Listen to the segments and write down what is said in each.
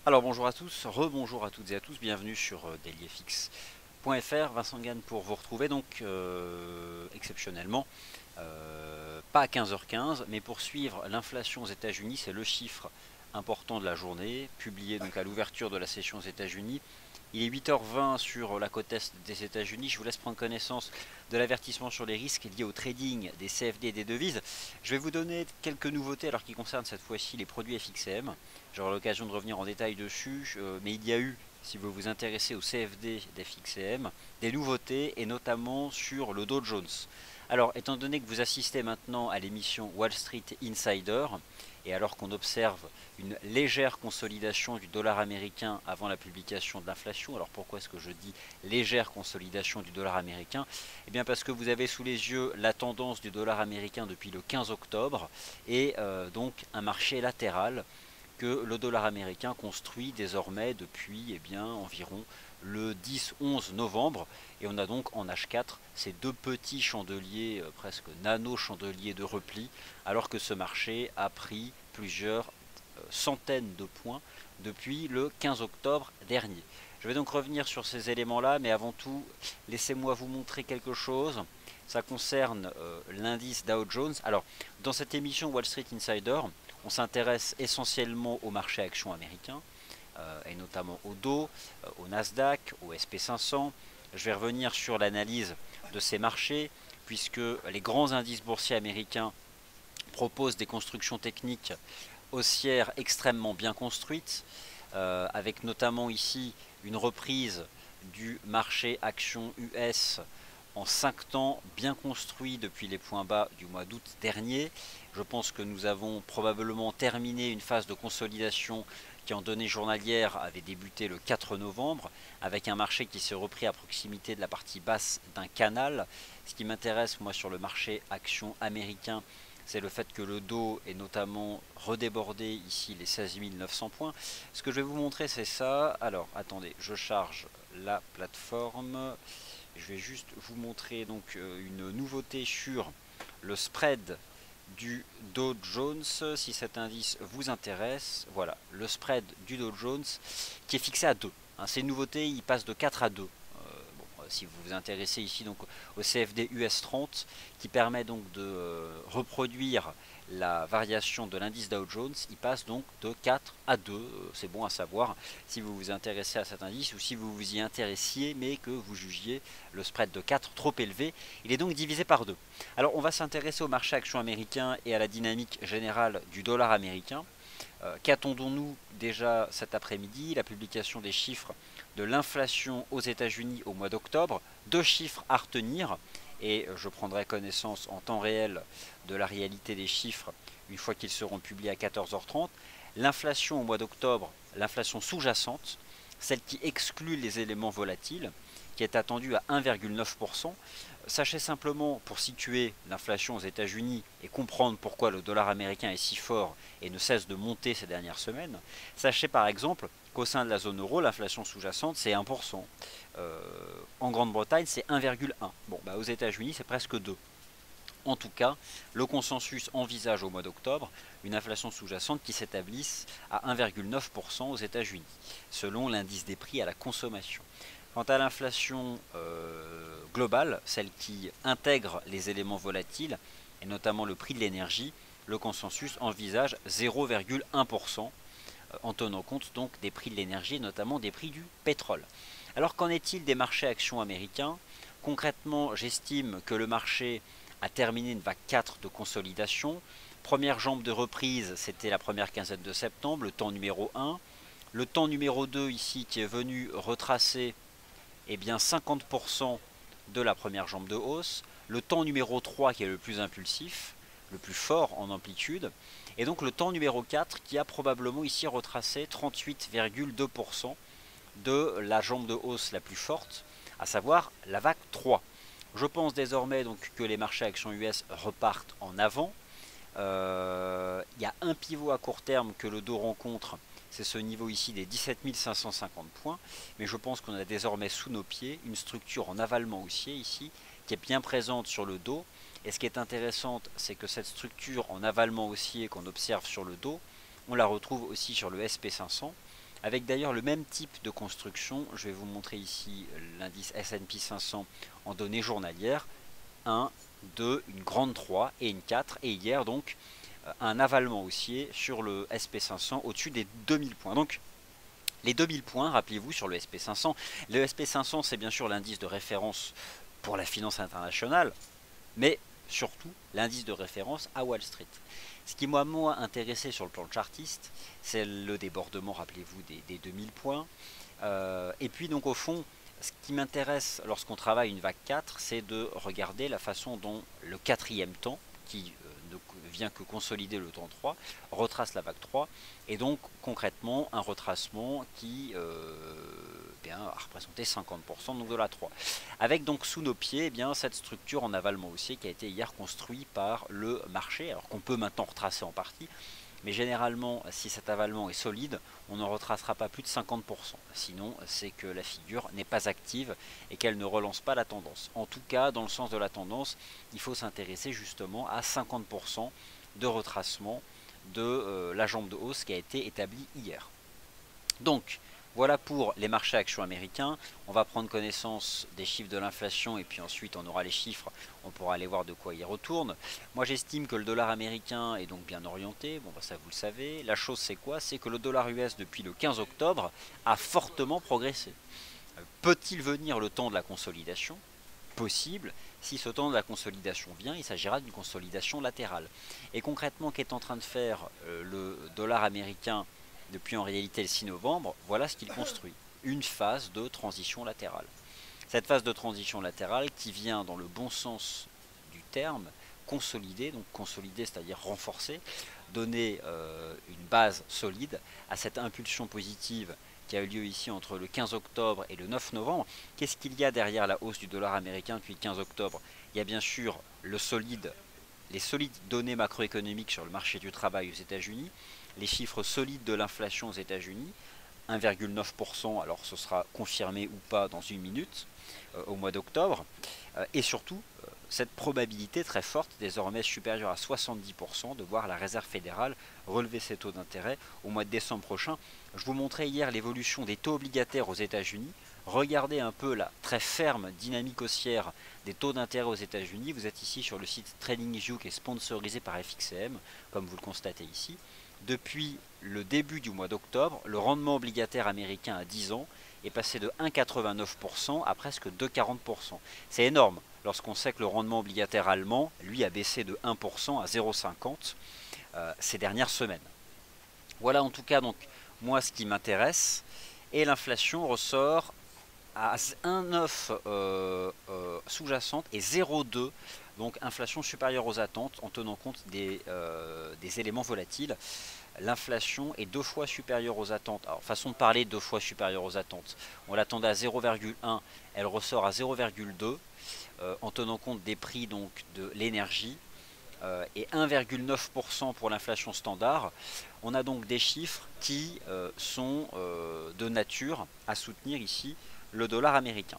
Alors bonjour à tous, rebonjour à toutes et à tous, bienvenue sur dailyfx.fr, Vincent Gann pour vous retrouver donc exceptionnellement, pas à 15h15, mais pour suivre l'inflation aux États-Unis, c'est le chiffre important de la journée, publié donc à l'ouverture de la session aux États-Unis. Il est 8h20 sur la côte est des États-Unis. Je vous laisse prendre connaissance de l'avertissement sur les risques liés au trading des CFD et des devises. Je vais vous donner quelques nouveautés alors qui concernent cette fois-ci les produits FXM. J'aurai l'occasion de revenir en détail dessus, mais il y a eu, si vous vous intéressez au CFD d'FXM, des nouveautés et notamment sur le Dow Jones. Alors, étant donné que vous assistez maintenant à l'émission Wall Street Insider, et alors qu'on observe une légère consolidation du dollar américain avant la publication de l'inflation, alors pourquoi est-ce que je dis légère consolidation du dollar américain? Eh bien parce que vous avez sous les yeux la tendance du dollar américain depuis le 15 octobre et donc un marché latéral que le dollar américain construit désormais depuis environ le 10-11 novembre. Et on a donc en H4 ces deux petits chandeliers, presque nano-chandeliers de repli, alors que ce marché a pris plusieurs centaines de points depuis le 15 octobre dernier. Je vais donc revenir sur ces éléments-là, mais avant tout, laissez-moi vous montrer quelque chose. Ça concerne l'indice Dow Jones. Alors, dans cette émission Wall Street Insider, on s'intéresse essentiellement au marché actions américain, et notamment au Dow, au Nasdaq, au SP500. Je vais revenir sur l'analyse de ces marchés, puisque les grands indices boursiers américains proposent des constructions techniques haussières extrêmement bien construites, avec notamment ici une reprise du marché action US en 5 temps bien construit depuis les points bas du mois d'août dernier. Je pense que nous avons probablement terminé une phase de consolidation qui en données journalières avait débuté le 4 novembre, avec un marché qui s'est repris à proximité de la partie basse d'un canal. Ce qui m'intéresse moi sur le marché action américain, c'est le fait que le Dow est notamment redébordé ici les 16 900 points. Ce que je vais vous montrer c'est ça. Alors attendez, je charge la plateforme. Je vais juste vous montrer donc une nouveauté sur le spread du Dow Jones, si cet indice vous intéresse. Voilà, le spread du Dow Jones qui est fixé à 2. Hein, ces nouveautés, il passe de 4 à 2. Si vous vous intéressez ici donc au CFD US 30 qui permet donc de reproduire la variation de l'indice Dow Jones, il passe donc de 4 à 2. C'est bon à savoir si vous vous intéressez à cet indice ou si vous vous y intéressiez mais que vous jugiez le spread de 4 trop élevé. Il est donc divisé par 2. Alors on va s'intéresser au marché action américain et à la dynamique générale du dollar américain. Qu'attendons-nous déjà cet après-midi? La publication des chiffres de l'inflation aux États-Unis au mois d'octobre. Deux chiffres à retenir et je prendrai connaissance en temps réel de la réalité des chiffres une fois qu'ils seront publiés à 14h30. L'inflation au mois d'octobre, l'inflation sous-jacente, celle qui exclut les éléments volatiles, qui est attendue à 1,9%. Sachez simplement, pour situer l'inflation aux États-Unis et comprendre pourquoi le dollar américain est si fort et ne cesse de monter ces dernières semaines, sachez par exemple qu'au sein de la zone euro, l'inflation sous-jacente c'est 1%. En Grande-Bretagne, c'est 1,1. Bon, bah, aux États-Unis, c'est presque 2. En tout cas, le consensus envisage au mois d'octobre une inflation sous-jacente qui s'établisse à 1,9% aux États-Unis, selon l'indice des prix à la consommation. Quant à l'inflation globale, celle qui intègre les éléments volatiles, et notamment le prix de l'énergie, le consensus envisage 0,1% en tenant compte donc des prix de l'énergie et notamment des prix du pétrole. Alors qu'en est-il des marchés actions américains? Concrètement, j'estime que le marché a terminé une vague 4 de consolidation. Première jambe de reprise, c'était la première quinzaine de septembre, le temps numéro 1. Le temps numéro 2 ici qui est venu retracer 50% de la première jambe de hausse. Le temps numéro 3 qui est le plus impulsif, le plus fort en amplitude. Et donc le temps numéro 4 qui a probablement ici retracé 38,2% de la jambe de hausse la plus forte, à savoir la vague 3. Je pense désormais donc que les marchés actions US repartent en avant. Il y a un pivot à court terme que le Dow rencontre, c'est ce niveau ici des 17 550 points, mais je pense qu'on a désormais sous nos pieds une structure en avalement haussier ici, qui est bien présente sur le Dow. Et ce qui est intéressant, c'est que cette structure en avalement haussier qu'on observe sur le Dow, on la retrouve aussi sur le SP500, avec d'ailleurs le même type de construction. Je vais vous montrer ici l'indice S&P 500 en données journalières. 1, 2, une grande 3 et une 4. Et hier, donc, un avalement haussier sur le SP500 au-dessus des 2000 points. Donc, les 2000 points, rappelez-vous, sur le SP500. Le SP500, c'est bien sûr l'indice de référence pour la finance internationale, mais surtout l'indice de référence à Wall Street. Ce qui m'a moi intéressé sur le plan chartiste, c'est le débordement, rappelez-vous, des 2000 points. Et puis donc au fond, ce qui m'intéresse lorsqu'on travaille une vague 4, c'est de regarder la façon dont le quatrième temps, qui ne vient que consolider le temps 3, retrace la vague 3, et donc concrètement un retracement qui a représenté 50% donc de la 3. Avec donc sous nos pieds cette structure en avalement haussier qui a été hier construite par le marché, alors qu'on peut maintenant retracer en partie. Mais généralement, si cet avalement est solide, on ne retracera pas plus de 50%. Sinon, c'est que la figure n'est pas active et qu'elle ne relance pas la tendance. En tout cas, dans le sens de la tendance, il faut s'intéresser justement à 50% de retracement de la jambe de hausse qui a été établie hier. Donc, voilà pour les marchés actions américains. On va prendre connaissance des chiffres de l'inflation et puis ensuite on aura les chiffres, on pourra aller voir de quoi il retourne. Moi j'estime que le dollar américain est donc bien orienté, bon ça vous le savez. La chose c'est quoi? C'est que le dollar US depuis le 15 octobre a fortement progressé. Peut-il venir le temps de la consolidation? Possible. Si ce temps de la consolidation vient, il s'agira d'une consolidation latérale. Et concrètement, qu'est en train de faire le dollar américain depuis en réalité le 6 novembre? Voilà ce qu'il construit, une phase de transition latérale. Cette phase de transition latérale qui vient dans le bon sens du terme, consolider, donc consolider c'est-à-dire renforcer, donner une base solide à cette impulsion positive qui a eu lieu ici entre le 15 octobre et le 9 novembre. Qu'est-ce qu'il y a derrière la hausse du dollar américain depuis le 15 octobre? Il y a bien sûr les solides données macroéconomiques sur le marché du travail aux États-Unis, les chiffres solides de l'inflation aux États-Unis, 1,9%, alors ce sera confirmé ou pas dans une minute, au mois d'octobre, et surtout cette probabilité très forte, désormais supérieure à 70%, de voir la Réserve fédérale relever ses taux d'intérêt au mois de décembre prochain. Je vous montrais hier l'évolution des taux obligataires aux États-Unis. Regardez un peu la très ferme dynamique haussière des taux d'intérêt aux États-Unis. Vous êtes ici sur le site TradingView qui est sponsorisé par FXCM, comme vous le constatez ici. Depuis le début du mois d'octobre, le rendement obligataire américain à 10 ans est passé de 1,89% à presque 2,40%. C'est énorme lorsqu'on sait que le rendement obligataire allemand, lui, a baissé de 1% à 0,50 ces dernières semaines. Voilà en tout cas donc moi ce qui m'intéresse. Et l'inflation ressort à 1,9 sous-jacente et 0,2, donc inflation supérieure aux attentes en tenant compte des éléments volatiles. L'inflation est 2 fois supérieure aux attentes. Alors façon de parler, 2 fois supérieure aux attentes. On l'attendait à 0,1, elle ressort à 0,2 en tenant compte des prix donc de l'énergie. Et 1,9% pour l'inflation standard. On a donc des chiffres qui sont de nature à soutenir ici le dollar américain.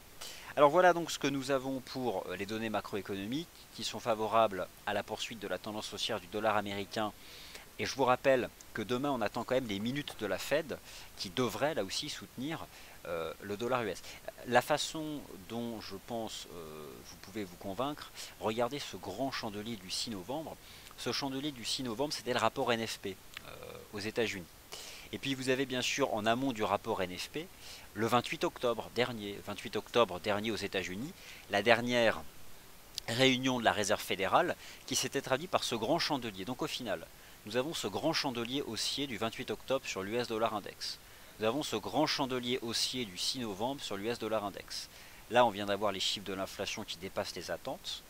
Alors voilà donc ce que nous avons pour les données macroéconomiques qui sont favorables à la poursuite de la tendance haussière du dollar américain. Et je vous rappelle que demain on attend quand même les minutes de la Fed qui devraient là aussi soutenir le dollar US. La façon dont je pense vous pouvez vous convaincre, regardez ce grand chandelier du 6 novembre. Ce chandelier du 6 novembre, c'était le rapport NFP aux États-Unis. Et puis vous avez bien sûr en amont du rapport NFP, le 28 octobre dernier aux États-Unis, la dernière réunion de la Réserve fédérale qui s'était traduite par ce grand chandelier. Donc au final, nous avons ce grand chandelier haussier du 28 octobre sur l'US dollar index. Nous avons ce grand chandelier haussier du 6 novembre sur l'US dollar index. Là, on vient d'avoir les chiffres de l'inflation qui dépassent les attentes.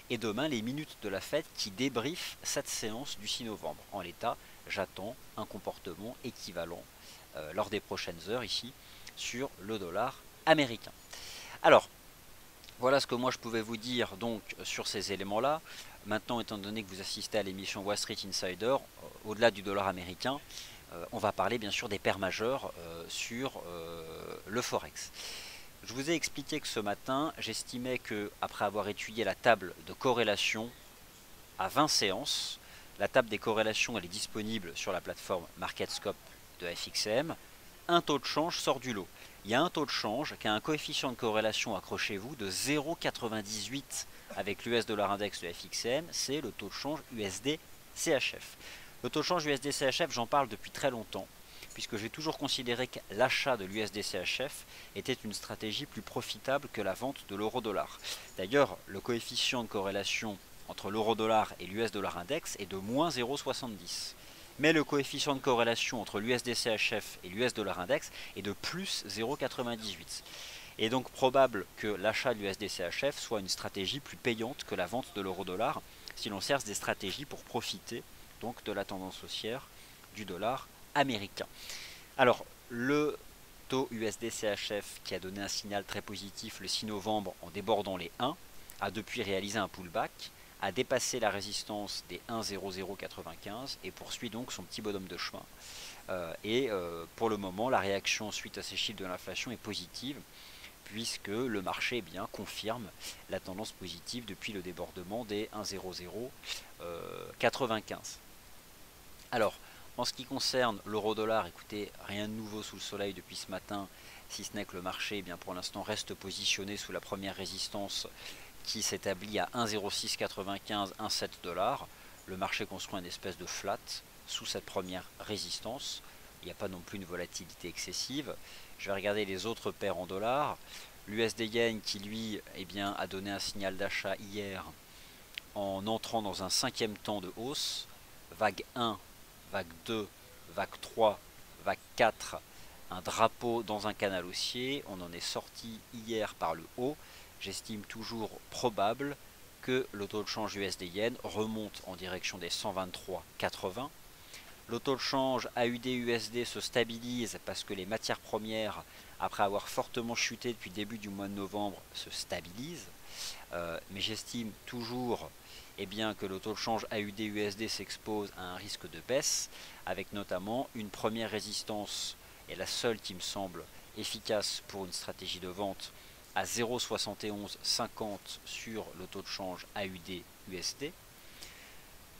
Et demain, les minutes de la Fed qui débriefent cette séance du 6 novembre. En l'état, j'attends un comportement équivalent lors des prochaines heures ici sur le dollar américain. Alors, voilà ce que moi je pouvais vous dire donc sur ces éléments-là. Maintenant, étant donné que vous assistez à l'émission Wall Street Insider, au-delà du dollar américain, on va parler bien sûr des paires majeures sur le Forex. Je vous ai expliqué que ce matin, j'estimais que après avoir étudié la table de corrélation à 20 séances, la table des corrélations elle est disponible sur la plateforme MarketScope de FXCM, un taux de change sort du lot. Il y a un taux de change qui a un coefficient de corrélation, accrochez-vous, de 0,98 avec l'US dollar index de FXM, c'est le taux de change USD CHF. Le taux de change USD CHF, j'en parle depuis très longtemps, puisque j'ai toujours considéré que l'achat de l'USD CHF était une stratégie plus profitable que la vente de l'euro dollar. D'ailleurs, le coefficient de corrélation entre l'euro dollar et l'US dollar index est de moins 0,70. Mais le coefficient de corrélation entre l'USD CHF et l'US dollar index est de plus 0,98. Il est donc probable que l'achat de l'USD CHF soit une stratégie plus payante que la vente de l'euro dollar si l'on cherche des stratégies pour profiter donc de la tendance haussière du dollar américain. Alors, le taux USD CHF qui a donné un signal très positif le 6 novembre en débordant les 1 a depuis réalisé un pullback, a dépassé la résistance des 1,0095 et poursuit donc son petit bonhomme de chemin. Pour le moment, la réaction suite à ces chiffres de l'inflation est positive, puisque le marché confirme la tendance positive depuis le débordement des 1,0095. Alors, en ce qui concerne l'euro-dollar, écoutez, rien de nouveau sous le soleil depuis ce matin, si ce n'est que le marché, pour l'instant, reste positionné sous la première résistance qui s'établit à 1,0695, 1,7 $. Le marché construit une espèce de flat sous cette première résistance. Il n'y a pas non plus une volatilité excessive. Je vais regarder les autres paires en dollars. L'USD Yen qui lui a donné un signal d'achat hier en entrant dans un 5e temps de hausse. Vague 1, vague 2, vague 3, vague 4, un drapeau dans un canal haussier. On en est sorti hier par le haut. J'estime toujours probable que le taux de change USD Yen remonte en direction des 123,80. Le taux de change AUD-USD se stabilise parce que les matières premières, après avoir fortement chuté depuis le début du mois de novembre, se stabilisent. Mais j'estime toujours que le taux de change AUD-USD s'expose à un risque de baisse, avec notamment une première résistance, et la seule qui me semble efficace pour une stratégie de vente, à 0,7150 sur le taux de change AUD-USD.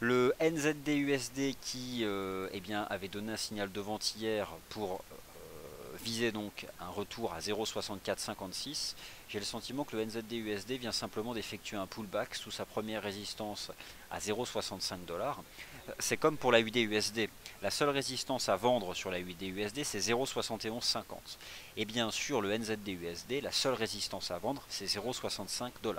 Le NZD-USD qui avait donné un signal de vente hier pour viser donc un retour à 0,6456. J'ai le sentiment que le NZD-USD vient simplement d'effectuer un pullback sous sa première résistance à 0,65 $. C'est comme pour la UD-USD. La seule résistance à vendre sur la UD-USD, c'est 0,7150. Et bien sûr, le NZD-USD, la seule résistance à vendre, c'est 0,65 $.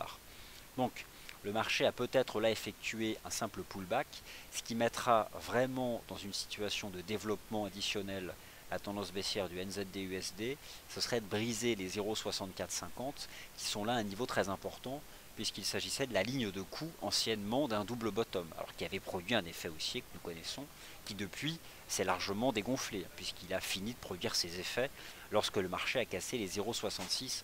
Donc, le marché a peut-être là effectué un simple pullback, ce qui mettra vraiment dans une situation de développement additionnel la tendance baissière du NZD-USD, ce serait de briser les 0,6450 qui sont là à un niveau très important puisqu'il s'agissait de la ligne de coup anciennement d'un double bottom, alors qui avait produit un effet haussier que nous connaissons, qui depuis s'est largement dégonflé puisqu'il a fini de produire ses effets lorsque le marché a cassé les 0,6650.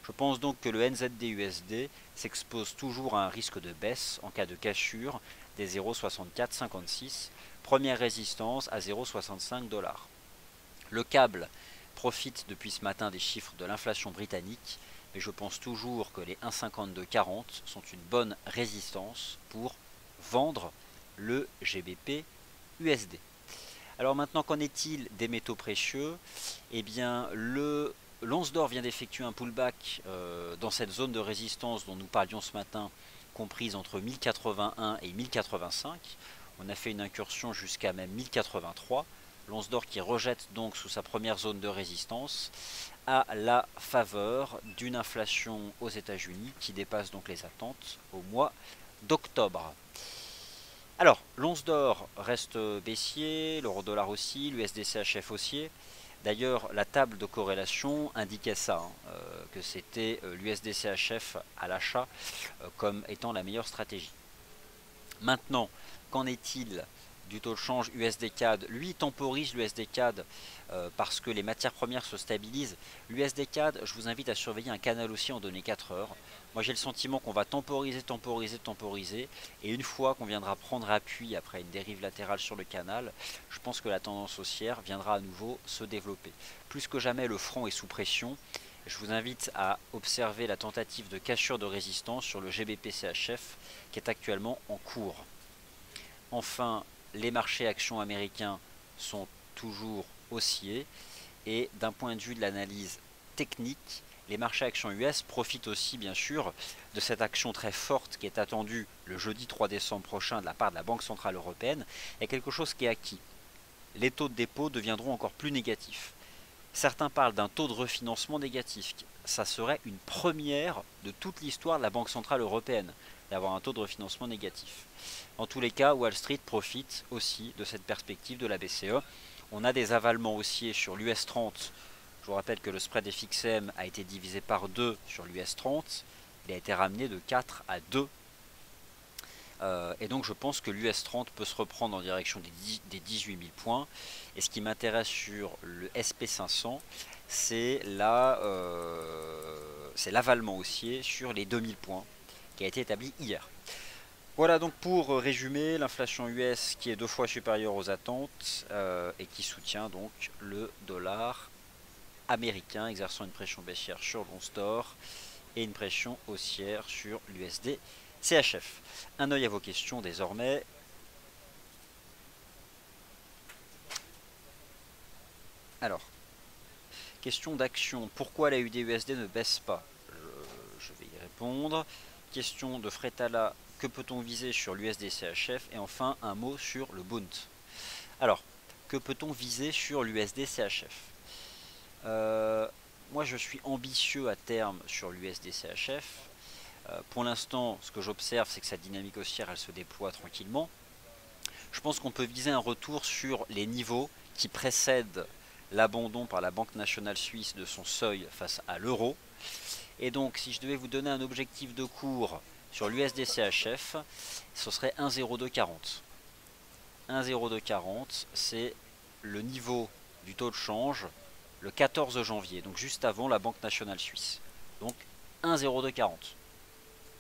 Je pense donc que le NZD-USD s'expose toujours à un risque de baisse en cas de cassure des 0,6456, première résistance à 0,65 $. Le câble profite depuis ce matin des chiffres de l'inflation britannique, mais je pense toujours que les 1,5240 sont une bonne résistance pour vendre le GBP USD. Alors maintenant, qu'en est-il des métaux précieux? Eh bien, l'once d'or vient d'effectuer un pullback dans cette zone de résistance dont nous parlions ce matin, comprise entre 1081 et 1085. On a fait une incursion jusqu'à même 1083. L'once d'or qui rejette donc sous sa première zone de résistance à la faveur d'une inflation aux États-Unis qui dépasse donc les attentes au mois d'octobre. Alors, l'once d'or reste baissier, l'euro-dollar aussi, l'USD-CHF haussier. D'ailleurs, la table de corrélation indiquait ça, que c'était l'USD-CHF à l'achat comme étant la meilleure stratégie. Maintenant, qu'en est-il du taux de change USD-CAD? Lui temporise l'USD-CAD parce que les matières premières se stabilisent. L'USD-CAD, je vous invite à surveiller un canal aussi en données 4 heures. Moi j'ai le sentiment qu'on va temporiser, et une fois qu'on viendra prendre appui après une dérive latérale sur le canal, je pense que la tendance haussière viendra à nouveau se développer. Plus que jamais, le front est sous pression. Je vous invite à observer la tentative de cassure de résistance sur le GBP-CHF qui est actuellement en cours. Enfin, les marchés actions américains sont toujours haussiers. Et d'un point de vue de l'analyse technique, les marchés actions US profitent aussi bien sûr de cette action très forte qui est attendue le jeudi 3 décembre prochain de la part de la Banque Centrale Européenne. Il y a quelque chose qui est acquis. Les taux de dépôt deviendront encore plus négatifs. Certains parlent d'un taux de refinancement négatif. Ça serait une première de toute l'histoire de la Banque Centrale Européenne, d'avoir un taux de refinancement négatif. En tous les cas, Wall Street profite aussi de cette perspective de la BCE. On a des avalements haussiers sur l'US 30. Je vous rappelle que le spread FXM a été divisé par 2 sur l'US 30. Il a été ramené de 4 à 2. Et donc je pense que l'US 30 peut se reprendre en direction des 18 000 points. Et ce qui m'intéresse sur le SP500, c'est l'avalement haussier sur les 2000 points qui a été établi hier. Voilà donc pour résumer, l'inflation US qui est 2 fois supérieure aux attentes et qui soutient donc le dollar américain, exerçant une pression baissière sur le store et une pression haussière sur l'USD CHF. Un œil à vos questions désormais. Alors, question d'action. Pourquoi la UDUSD ne baisse pas? Je vais y répondre. Question de Fretala. Que peut-on viser sur l'USD CHF? Et enfin, un mot sur le Bund. Alors, que peut-on viser sur l'USD CHF? Moi, je suis ambitieux à terme sur l'USD CHF. Pour l'instant, ce que j'observe, c'est que sa dynamique haussière, elle se déploie tranquillement. Je pense qu'on peut viser un retour sur les niveaux qui précèdent l'abandon par la Banque nationale suisse de son seuil face à l'euro. Et donc, si je devais vous donner un objectif de cours sur l'USD CHF, ce serait 1,0240. 1,0240, c'est le niveau du taux de change le 14 janvier, donc juste avant la Banque nationale suisse. Donc 1,0240.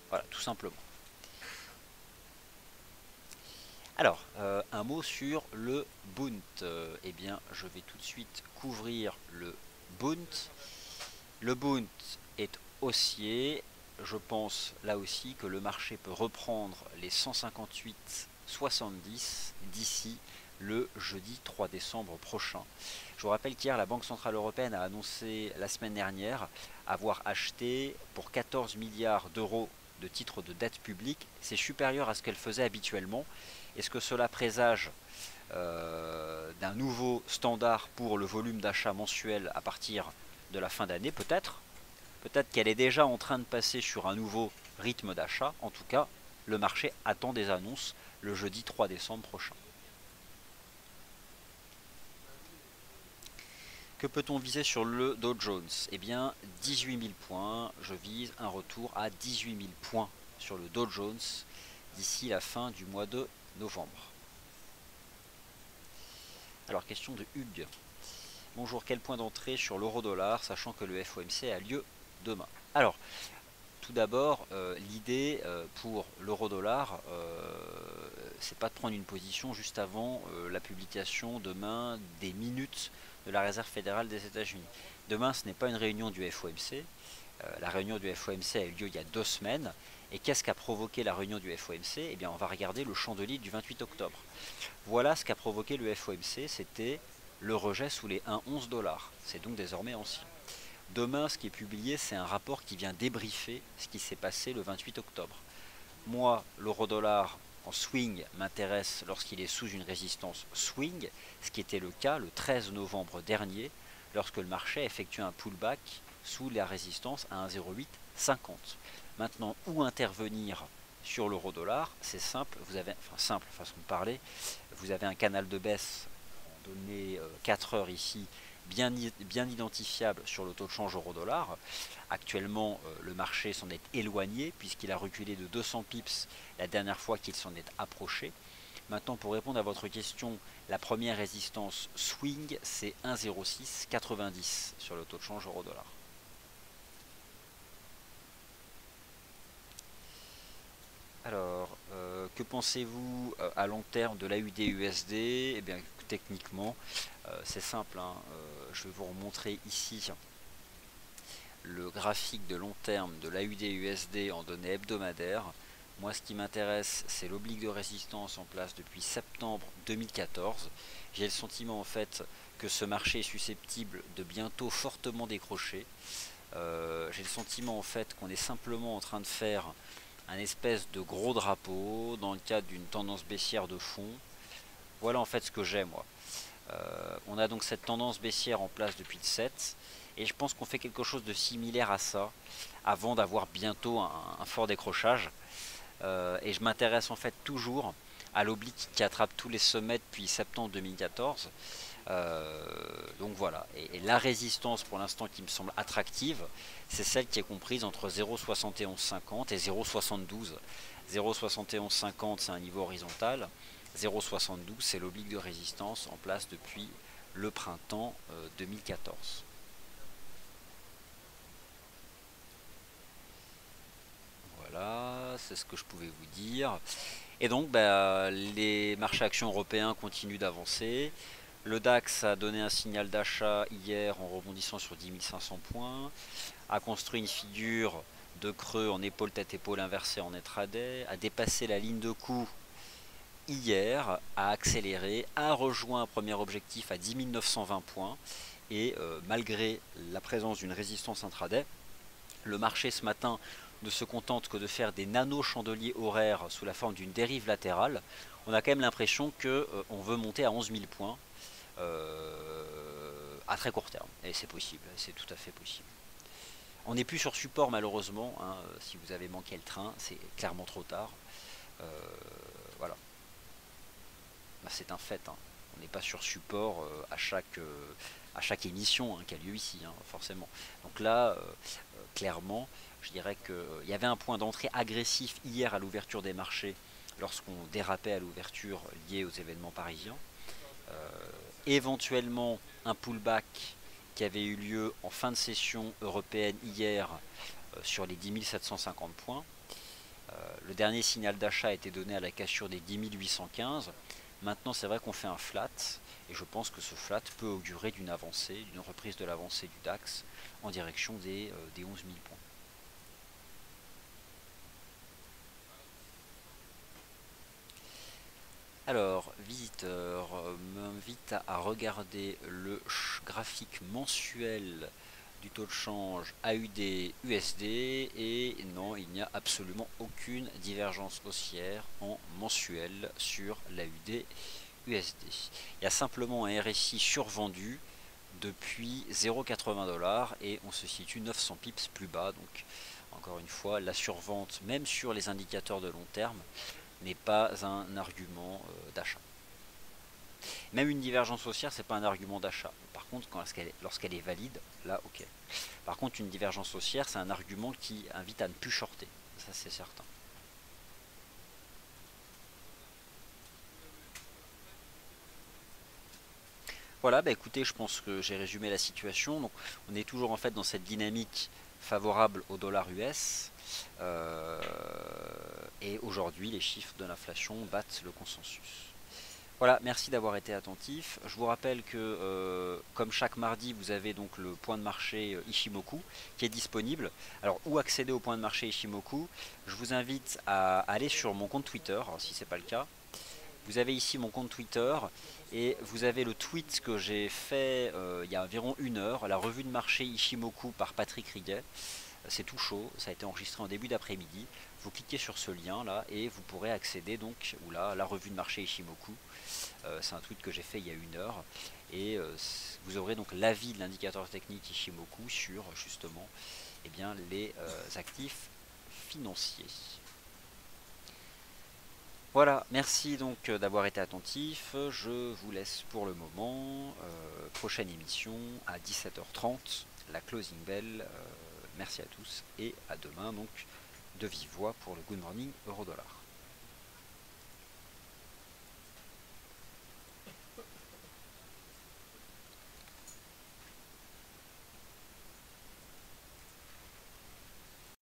Voilà, tout simplement. Alors, un mot sur le Bund. Eh bien, je vais tout de suite couvrir le Bund. Le Bund est haussier. Je pense là aussi que le marché peut reprendre les 158,70 d'ici le jeudi 3 décembre prochain. Je vous rappelle qu'hier, la Banque Centrale Européenne a annoncé la semaine dernière avoir acheté pour 14 milliards d'euros de titres de dette publique. C'est supérieur à ce qu'elle faisait habituellement. Est-ce que cela présage d'un nouveau standard pour le volume d'achat mensuel à partir de la fin d'année? Peut-être. Peut-être qu'elle est déjà en train de passer sur un nouveau rythme d'achat. En tout cas, le marché attend des annonces le jeudi 3 décembre prochain. Que peut-on viser sur le Dow Jones? Eh bien, 18 000 points. Je vise un retour à 18 000 points sur le Dow Jones d'ici la fin du mois de novembre. Alors, question de Hugues. Bonjour, quel point d'entrée sur l'euro-dollar, sachant que le FOMC a lieu demain? Alors, tout d'abord, l'idée pour l'euro-dollar, c'est pas de prendre une position juste avant la publication demain des minutes de la Réserve fédérale des États-Unis. Demain, ce n'est pas une réunion du FOMC. La réunion du FOMC a eu lieu il y a 2 semaines. Et qu'est-ce qu'a provoqué la réunion du FOMC? Eh bien, on va regarder le chandelier du 28 octobre. Voilà ce qu'a provoqué le FOMC, c'était le rejet sous les 1,11 $. C'est donc désormais ancien. Demain, ce qui est publié, c'est un rapport qui vient débriefer ce qui s'est passé le 28 octobre. Moi, l'euro-dollar en swing m'intéresse lorsqu'il est sous une résistance swing, ce qui était le cas le 13 novembre dernier, lorsque le marché effectuait un pullback sous la résistance à 1,0850. Maintenant, où intervenir sur l'euro-dollar? C'est simple, simple façon de parler, vous avez un canal de baisse en données 4 heures ici, bien identifiable sur le taux de change euro-dollar. Actuellement, le marché s'en est éloigné puisqu'il a reculé de 200 pips la dernière fois qu'il s'en est approché. Maintenant, pour répondre à votre question, la première résistance swing, c'est 1,0690 sur le taux de change euro-dollar. Alors, que pensez-vous à long terme de l'AUD-USD? Eh bien, techniquement, c'est simple, hein. Je vais vous remontrer ici le graphique de long terme de l'AUD-USD en données hebdomadaires. Moi, ce qui m'intéresse, c'est l'oblique de résistance en place depuis septembre 2014. J'ai le sentiment en fait que ce marché est susceptible de bientôt fortement décrocher. J'ai le sentiment en fait qu'on est simplement en train de faire un espèce de gros drapeau dans le cadre d'une tendance baissière de fond. Voilà en fait ce que j'ai moi. On a donc cette tendance baissière en place depuis le 7 et je pense qu'on fait quelque chose de similaire à ça avant d'avoir bientôt un fort décrochage. Et je m'intéresse en fait toujours à l'oblique qui attrape tous les sommets depuis septembre 2014. Donc voilà, et la résistance pour l'instant qui me semble attractive, c'est celle qui est comprise entre 0,7150 et 0,72. 0,7150 c'est un niveau horizontal, 0,72 c'est l'oblique de résistance en place depuis le printemps 2014. Voilà, c'est ce que je pouvais vous dire. Et donc les marchés actions européens continuent d'avancer. Le DAX a donné un signal d'achat hier en rebondissant sur 10 500 points, a construit une figure de creux en épaule tête épaule inversée en intraday, a dépassé la ligne de coup hier, a accéléré, a rejoint un premier objectif à 10 920 points et malgré la présence d'une résistance intraday, le marché ce matin ne se contente que de faire des nano-chandeliers horaires sous la forme d'une dérive latérale. On a quand même l'impression qu'on veut monter à 11 000 points à très court terme. Et c'est possible, c'est tout à fait possible. On n'est plus sur support malheureusement, hein, si vous avez manqué le train, c'est clairement trop tard. Voilà. Bah, c'est un fait, hein. On n'est pas sur support à chaque émission qui a lieu ici, hein, forcément. Donc là, clairement, je dirais qu'il y avait un point d'entrée agressif hier à l'ouverture des marchés lorsqu'on dérapait à l'ouverture liée aux événements parisiens. Éventuellement un pullback qui avait eu lieu en fin de session européenne hier sur les 10 750 points. Le dernier signal d'achat a été donné à la cassure des 10 815. Maintenant c'est vrai qu'on fait un flat et je pense que ce flat peut augurer d'une avancée, d'une reprise de l'avancée du DAX en direction des 11 000 points. Alors, visiteur m'invite à regarder le graphique mensuel du taux de change AUD-USD et non, il n'y a absolument aucune divergence haussière en mensuel sur l'AUD-USD. Il y a simplement un RSI survendu depuis 0,80 $ et on se situe 900 pips plus bas. Donc, encore une fois, la survente, même sur les indicateurs de long terme, n'est pas un argument d'achat. Même une divergence haussière, c'est pas un argument d'achat. Par contre, lorsqu'elle est valide, là, ok. Par contre, une divergence haussière, c'est un argument qui invite à ne plus shorter. Ça, c'est certain. Voilà, bah écoutez, je pense que j'ai résumé la situation. Donc, on est toujours en fait dans cette dynamique favorable au dollar US. Et aujourd'hui, les chiffres de l'inflation battent le consensus. Voilà, merci d'avoir été attentif. Je vous rappelle que comme chaque mardi, vous avez donc le point de marché Ishimoku qui est disponible. Alors, où accéder au point de marché Ishimoku? Je vous invite à aller sur mon compte Twitter, alors, si ce n'est pas le cas. Vous avez ici mon compte Twitter et vous avez le tweet que j'ai fait il y a environ 1 heure, la revue de marché Ishimoku par Patrick Riguet. C'est tout chaud, ça a été enregistré en début d'après-midi. Vous cliquez sur ce lien là et vous pourrez accéder donc à la revue de marché Ishimoku. C'est un tweet que j'ai fait il y a 1 heure et vous aurez donc l'avis de l'indicateur technique Ishimoku sur justement les actifs financiers. Voilà, merci donc d'avoir été attentif. Je vous laisse pour le moment. Prochaine émission à 17h30, la closing bell. Merci à tous et à demain donc de vive voix pour le Good Morning Euro Dollar.